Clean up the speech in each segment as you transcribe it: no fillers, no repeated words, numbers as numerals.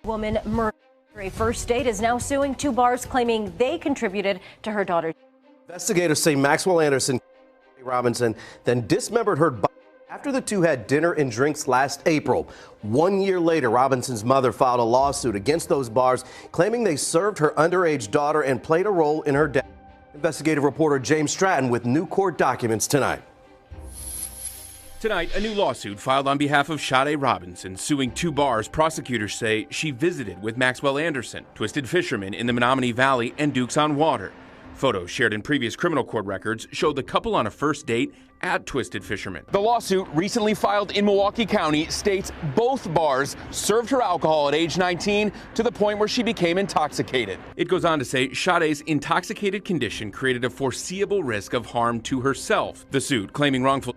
Woman murdered after a first date is now suing two bars claiming they contributed to her daughter's. Investigators say Maxwell Anderson Robinson then dismembered her body after the two had dinner and drinks last April. 1 year later, Robinson's mother filed a lawsuit against those bars, claiming they served her underage daughter and played a role in her death. Investigative reporter James Stratton with new court documents tonight. Tonight, a new lawsuit filed on behalf of Sade Robinson, suing two bars prosecutors say she visited with Maxwell Anderson, Twisted Fisherman in the Menominee Valley, and Dukes on Water. Photos shared in previous criminal court records show the couple on a first date at Twisted Fisherman. The lawsuit, recently filed in Milwaukee County, states both bars served her alcohol at age 19 to the point where she became intoxicated. It goes on to say Sade's intoxicated condition created a foreseeable risk of harm to herself. The suit, claiming wrongful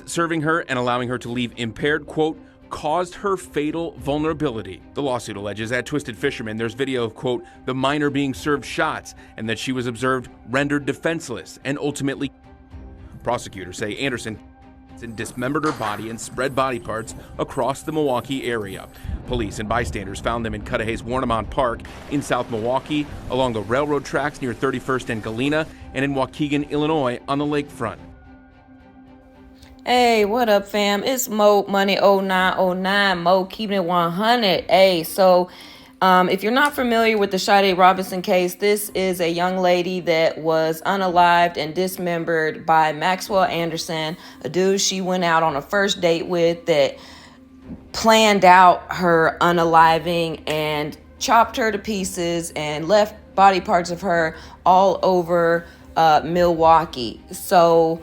serving her and allowing her to leave impaired, quote, caused her fatal vulnerability. The lawsuit alleges at Twisted Fisherman there's video of, quote, the minor being served shots and that she was observed rendered defenseless and ultimately. Prosecutors say Anderson dismembered her body and spread body parts across the Milwaukee area. Police and bystanders found them in Cudahy's Warnemont Park in South Milwaukee, along the railroad tracks near 31st and Galena, and in Waukegan, Illinois on the lakefront. Hey, what up, fam? It's Mo Money 0909, Mo keeping it 100. Hey, so if you're not familiar with the Sade Robinson case, this is a young lady that was unalived and dismembered by Maxwell Anderson, a dude she went out on a first date with that planned out her unaliving and chopped her to pieces and left body parts of her all over Milwaukee. So,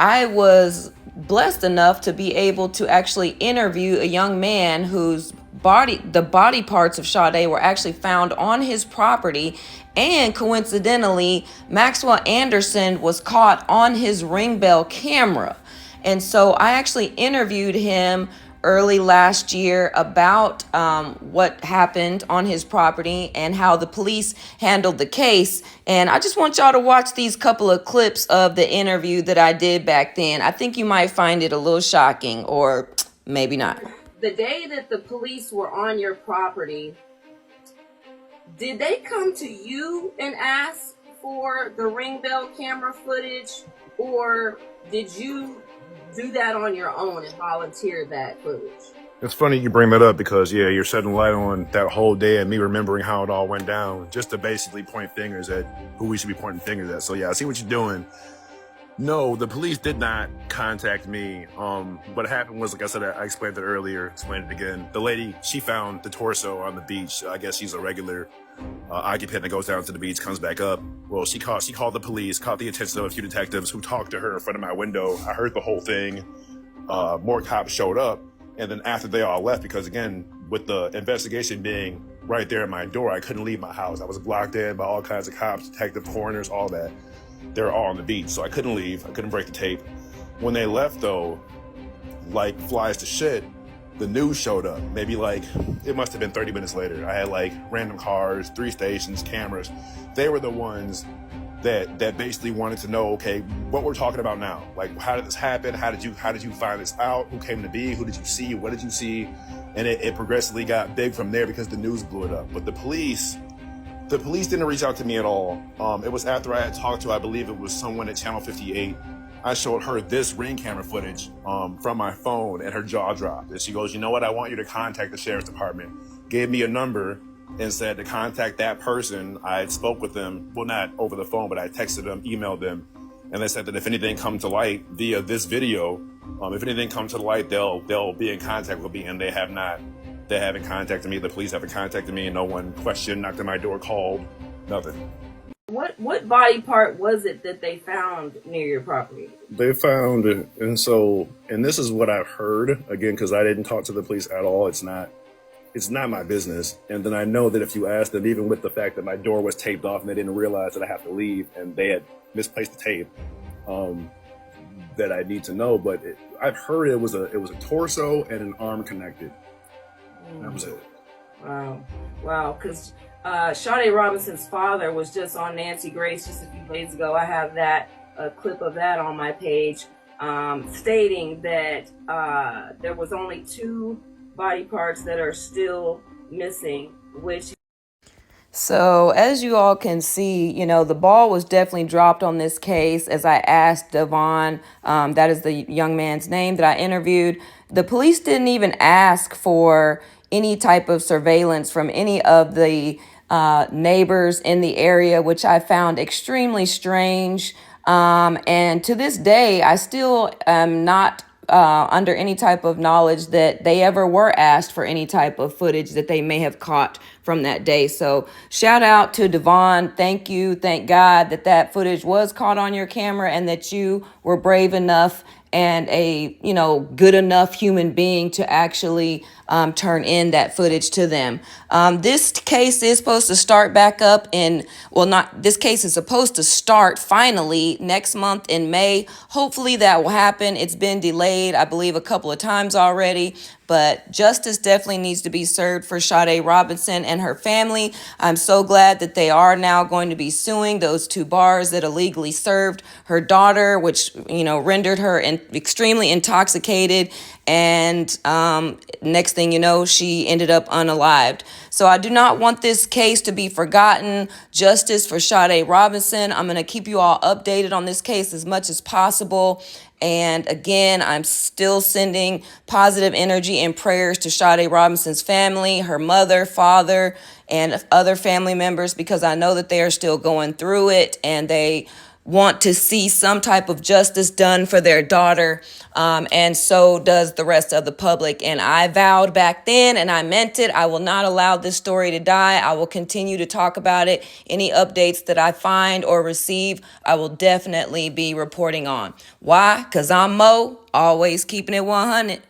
I was blessed enough to be able to actually interview a young man whose the body parts of Sade were actually found on his property. And coincidentally, Maxwell Anderson was caught on his ring bell camera. And so I actually interviewed him early last year about what happened on his property and how the police handled the case. And I just want y'all to watch these couple of clips of the interview that I did back then. I think you might find it a little shocking, or maybe not. The day that the police were on your property, did they come to you and ask for the ring bell camera footage, or did you do that on your own and volunteer that footage? It's funny you bring that up because, yeah, you're shedding light on that whole day and me remembering how it all went down, just to basically point fingers at who we should be pointing fingers at. So, yeah, I see what you're doing. No, the police did not contact me. What happened was, like I said, I explained it earlier, explained it again. The lady, she found the torso on the beach. I guess she's a regular occupant that goes down to the beach, comes back up. Well, she called the police, caught the attention of a few detectives who talked to her in front of my window. I heard the whole thing. More cops showed up. And then after they all left, because again, with the investigation being right there at my door, I couldn't leave my house. I was blocked in by all kinds of cops, detective, coroners, all that. They were all on the beach, so I couldn't leave. I couldn't break the tape. When they left, though, like flies to shit, the news showed up. Maybe it must have been 30 minutes later. I had random cars, 3 stations, cameras. They were the ones that basically wanted to know, okay, what we're talking about now. How did this happen? How did you find this out? Who came to be? Who did you see? What did you see? And it progressively got big from there because the news blew it up. But the police didn't reach out to me at all. It was after I had talked to, I believe it was someone at Channel 58. I showed her this ring camera footage from my phone, and her jaw dropped. And she goes, you know what? I want you to contact the sheriff's department. Gave me a number and said to contact that person. I spoke with them, well, not over the phone, but I texted them, emailed them. And they said that if anything comes to light via this video, if anything comes to light, they'll be in contact with me, and they haven't contacted me. The police haven't contacted me. No one questioned, knocked on my door, called, nothing. What body part was it that they found near your property? They found, and this is what I've heard, again, because I didn't talk to the police at all. It's not my business. And then I know that if you ask them, even with the fact that my door was taped off and they didn't realize that I have to leave and they had misplaced the tape, that I need to know. But I've heard it was a torso and an arm connected. That was it. Wow. Because Sade Robinson's father was just on Nancy Grace just a few days ago. I have a clip of that on my page, stating that there was only 2 body parts that are still missing, which So, as you all can see, the ball was definitely dropped on this case. As I asked Devon, that is the young man's name that I interviewed, the police didn't even ask for any type of surveillance from any of the neighbors in the area, which I found extremely strange. And to this day, I still am not under any type of knowledge that they ever were asked for any type of footage that they may have caught from that day. So shout out to Devon. Thank you. Thank God that that footage was caught on your camera and that you were brave enough and a good enough human being to actually turn in that footage to them. This case is supposed to start back up this case is supposed to start finally next month in May. Hopefully that will happen. It's been delayed, I believe, a couple of times already, but justice definitely needs to be served for Sade Robinson and her family. I'm so glad that they are now going to be suing those two bars that illegally served her daughter, which, rendered her extremely intoxicated. And next thing you know, she ended up unalived. So I do not want this case to be forgotten. Justice for Sade Robinson. I'm going to keep you all updated on this case as much as possible. And again, I'm still sending positive energy and prayers to Sade Robinson's family, her mother, father, and other family members, because I know that they are still going through it and they want to see some type of justice done for their daughter, and so does the rest of the public. And I vowed back then, and I meant it, I will not allow this story to die. I will continue to talk about it. Any updates that I find or receive, I will definitely be reporting on. Why? Because I'm Mo, always keeping it 100.